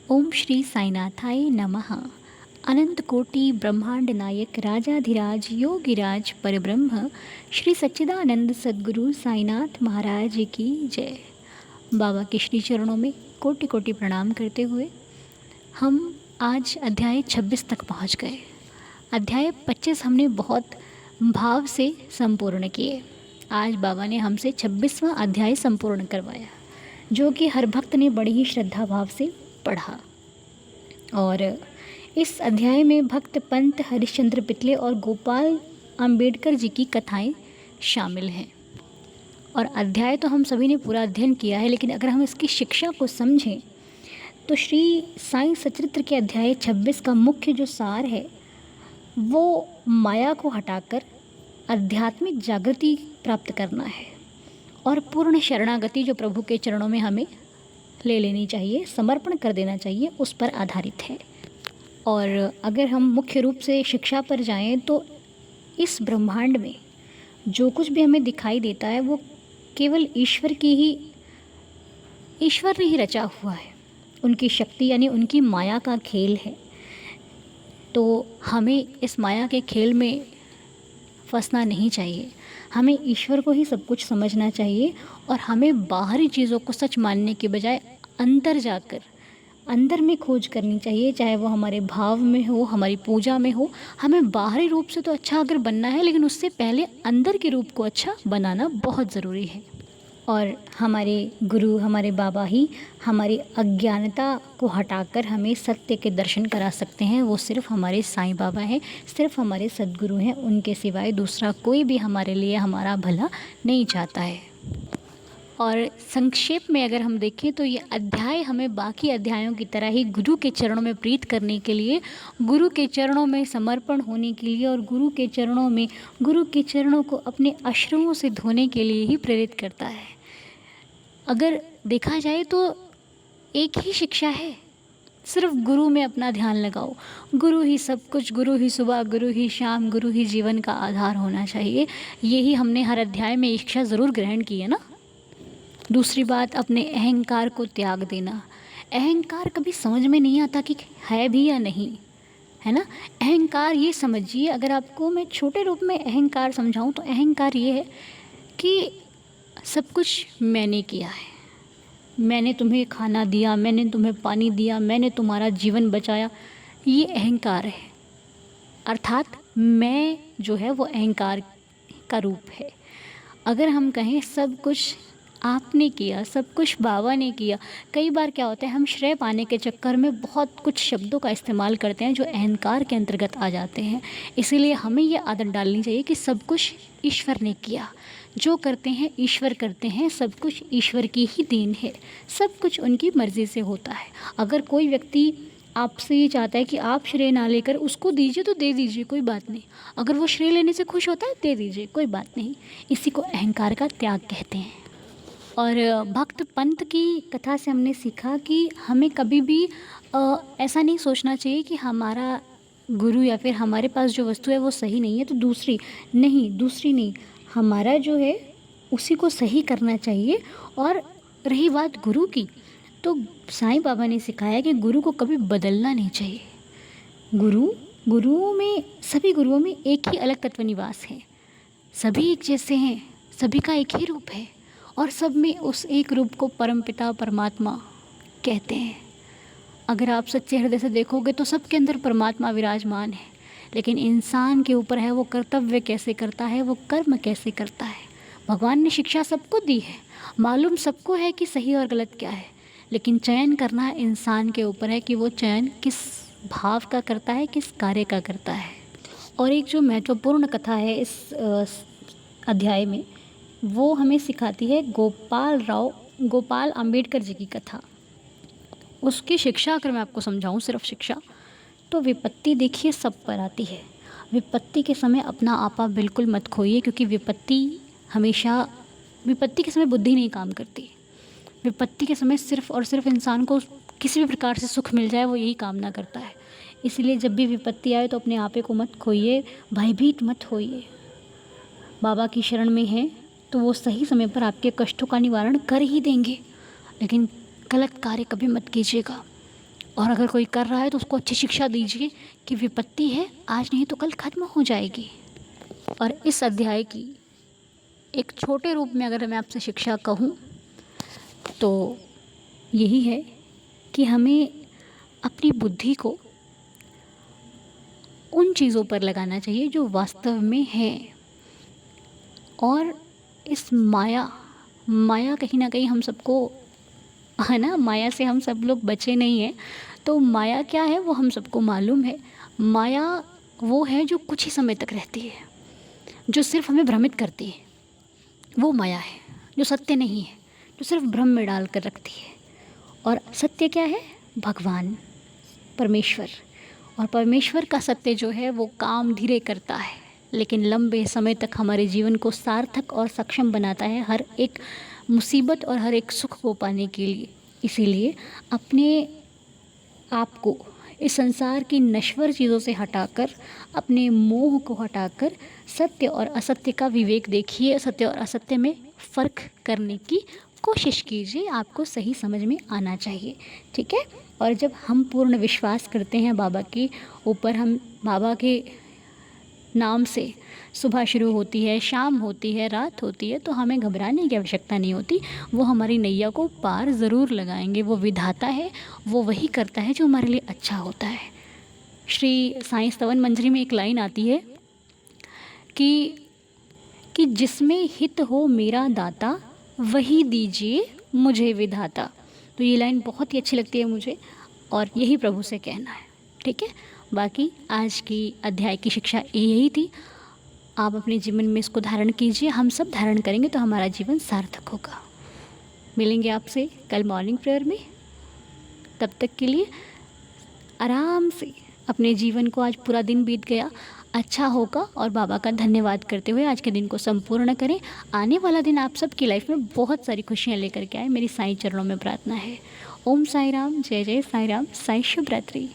ओम श्री साईनाथाय नमः। अनंत कोटि ब्रह्मांड नायक राजाधिराज योगिराज परब्रह्म श्री सच्चिदानंद सद्गुरु साईनाथ महाराज की जय। बाबा के श्री चरणों में कोटि कोटि प्रणाम करते हुए हम आज अध्याय 26 तक पहुंच गए। अध्याय 25 हमने बहुत भाव से संपूर्ण किए। आज बाबा ने हमसे 26वां अध्याय संपूर्ण करवाया, जो कि हर भक्त ने बड़ी ही श्रद्धा भाव से पढ़ा। और इस अध्याय में भक्त पंत हरिश्चंद्र पितले और गोपाल अंबेडकर जी की कथाएं शामिल हैं। और अध्याय तो हम सभी ने पूरा अध्ययन किया है, लेकिन अगर हम इसकी शिक्षा को समझें तो श्री साईं सचरित्र के अध्याय 26 का मुख्य जो सार है वो माया को हटाकर आध्यात्मिक जागृति प्राप्त करना है और पूर्ण शरणागति जो प्रभु के चरणों में हमें ले लेनी चाहिए, समर्पण कर देना चाहिए, उस पर आधारित है। और अगर हम मुख्य रूप से शिक्षा पर जाएं तो इस ब्रह्मांड में जो कुछ भी हमें दिखाई देता है वो केवल ईश्वर ने ही रचा हुआ है। उनकी शक्ति यानी उनकी माया का खेल है। तो हमें इस माया के खेल में फंसना नहीं चाहिए। हमें ईश्वर को ही सब कुछ समझना चाहिए और हमें बाहरी चीज़ों को सच मानने के बजाय अंदर जाकर अंदर में खोज करनी चाहिए, चाहे वो हमारे भाव में हो, हमारी पूजा में हो। हमें बाहरी रूप से तो अच्छा अगर बनना है, लेकिन उससे पहले अंदर के रूप को अच्छा बनाना बहुत ज़रूरी है। और हमारे गुरु, हमारे बाबा ही हमारी अज्ञानता को हटाकर हमें सत्य के दर्शन करा सकते हैं। वो सिर्फ हमारे साईं बाबा हैं, सिर्फ हमारे सद्गुरु हैं। उनके सिवाय दूसरा कोई भी हमारे लिए हमारा भला नहीं चाहता है। और संक्षेप में अगर हम देखें तो ये अध्याय हमें बाकी अध्यायों की तरह ही गुरु के चरणों में प्रीत करने के लिए, गुरु के चरणों में समर्पण होने के लिए और गुरु के चरणों को अपने अश्रुओं से धोने के लिए ही प्रेरित करता है। अगर देखा जाए तो एक ही शिक्षा है, सिर्फ गुरु में अपना ध्यान लगाओ। गुरु ही सब कुछ, गुरु ही सुबह, गुरु ही शाम, गुरु ही जीवन का आधार होना चाहिए। यही हमने हर अध्याय में शिक्षा ज़रूर ग्रहण की है ना। दूसरी बात, अपने अहंकार को त्याग देना। अहंकार कभी समझ में नहीं आता कि है भी या नहीं, है ना। अहंकार ये समझिए, अगर आपको मैं छोटे रूप में अहंकार समझाऊं तो अहंकार ये है कि सब कुछ मैंने किया है। मैंने तुम्हें खाना दिया, मैंने तुम्हें पानी दिया, मैंने तुम्हारा जीवन बचाया। ये अहंकार है। अर्थात मैं जो है वो अहंकार का रूप है। अगर हम कहें सब कुछ आपने किया, सब कुछ बाबा ने किया, कई बार क्या होता है हम श्रेय पाने के चक्कर में बहुत कुछ शब्दों का इस्तेमाल करते हैं जो अहंकार के अंतर्गत आ जाते हैं। इसीलिए हमें ये आदत डालनी चाहिए कि सब कुछ ईश्वर ने किया, जो करते हैं ईश्वर करते हैं, सब कुछ ईश्वर की ही देन है, सब कुछ उनकी मर्ज़ी से होता है। अगर कोई व्यक्ति आपसे ये चाहता है कि आप श्रेय ना लेकर उसको दीजिए तो दे दीजिए, कोई बात नहीं। अगर वो श्रेय लेने से खुश होता है दे दीजिए, कोई बात नहीं। इसी को अहंकार का त्याग कहते हैं। और भक्त पंत की कथा से हमने सीखा कि हमें कभी भी ऐसा नहीं सोचना चाहिए कि हमारा गुरु या फिर हमारे पास जो वस्तु है वो सही नहीं है तो दूसरी नहीं, हमारा जो है उसी को सही करना चाहिए। और रही बात गुरु की, तो साईं बाबा ने सिखाया कि गुरु को कभी बदलना नहीं चाहिए। सभी गुरुओं में एक ही अलग तत्व निवास है। सभी एक जैसे हैं, सभी का एक ही रूप है और सब में उस एक रूप को परमपिता परमात्मा कहते हैं। अगर आप सच्चे हृदय से देखोगे तो सबके अंदर परमात्मा विराजमान है, लेकिन इंसान के ऊपर है वो कर्तव्य कैसे करता है, वो कर्म कैसे करता है। भगवान ने शिक्षा सबको दी है, मालूम सबको है कि सही और गलत क्या है, लेकिन चयन करना इंसान के ऊपर है कि वो चयन किस भाव का करता है, किस कार्य का करता है। और एक जो महत्वपूर्ण कथा है इस अध्याय में, वो हमें सिखाती है गोपाल अंबेडकर जी की कथा। उसकी शिक्षा अगर मैं आपको समझाऊं, सिर्फ शिक्षा, तो विपत्ति देखिए सब पर आती है। विपत्ति के समय अपना आपा बिल्कुल मत खोइए, क्योंकि विपत्ति के समय बुद्धि नहीं काम करती। विपत्ति के समय सिर्फ और सिर्फ इंसान को किसी भी प्रकार से सुख मिल जाए वो यही कामना करता है। इसलिए जब भी विपत्ति आए तो अपने आपे को मत खोइए, भयभीत मत होइए। बाबा की शरण में हैं तो वो सही समय पर आपके कष्टों का निवारण कर ही देंगे, लेकिन गलत कार्य कभी मत कीजिएगा। और अगर कोई कर रहा है तो उसको अच्छी शिक्षा दीजिए कि विपत्ति है, आज नहीं तो कल ख़त्म हो जाएगी। और इस अध्याय की एक छोटे रूप में अगर मैं आपसे शिक्षा कहूँ तो यही है कि हमें अपनी बुद्धि को उन चीज़ों पर लगाना चाहिए जो वास्तव में है। और इस माया कहीं ना कहीं हम सबको, है ना, माया से हम सब लोग बचे नहीं हैं। तो माया क्या है वो हम सबको मालूम है। माया वो है जो कुछ ही समय तक रहती है, जो सिर्फ हमें भ्रमित करती है, वो माया है। जो सत्य नहीं है, जो सिर्फ भ्रम में डाल कर रखती है। और सत्य क्या है? भगवान, परमेश्वर। और परमेश्वर का सत्य जो है वो काम धीरे करता है, लेकिन लंबे समय तक हमारे जीवन को सार्थक और सक्षम बनाता है, हर एक मुसीबत और हर एक सुख को पाने के लिए। इसीलिए अपने आप को इस संसार की नश्वर चीज़ों से हटाकर, अपने मोह को हटाकर सत्य और असत्य का विवेक देखिए, सत्य और असत्य में फ़र्क करने की कोशिश कीजिए। आपको सही समझ में आना चाहिए, ठीक है। और जब हम पूर्ण विश्वास करते हैं बाबा के ऊपर, हम बाबा के नाम से सुबह शुरू होती है, शाम होती है, रात होती है, तो हमें घबराने की आवश्यकता नहीं होती। वो हमारी नैया को पार ज़रूर लगाएंगे। वो विधाता है, वो वही करता है जो हमारे लिए अच्छा होता है। श्री साईं स्तवन मंजरी में एक लाइन आती है कि जिसमें हित हो मेरा दाता, वही दीजिए मुझे विधाता। तो ये लाइन बहुत ही अच्छी लगती है मुझे, और यही प्रभु से कहना है, ठीक है। बाकी आज की अध्याय की शिक्षा यही थी। आप अपने जीवन में इसको धारण कीजिए, हम सब धारण करेंगे तो हमारा जीवन सार्थक होगा। मिलेंगे आपसे कल मॉर्निंग प्रेयर में। तब तक के लिए आराम से अपने जीवन को, आज पूरा दिन बीत गया, अच्छा होगा और बाबा का धन्यवाद करते हुए आज के दिन को संपूर्ण करें। आने वाला दिन आप सबकी लाइफ में बहुत सारी खुशियाँ लेकर के आए, मेरी साईं चरणों में प्रार्थना है। ओम साई राम, जय जय साई राम, साई शुभ रात्रि।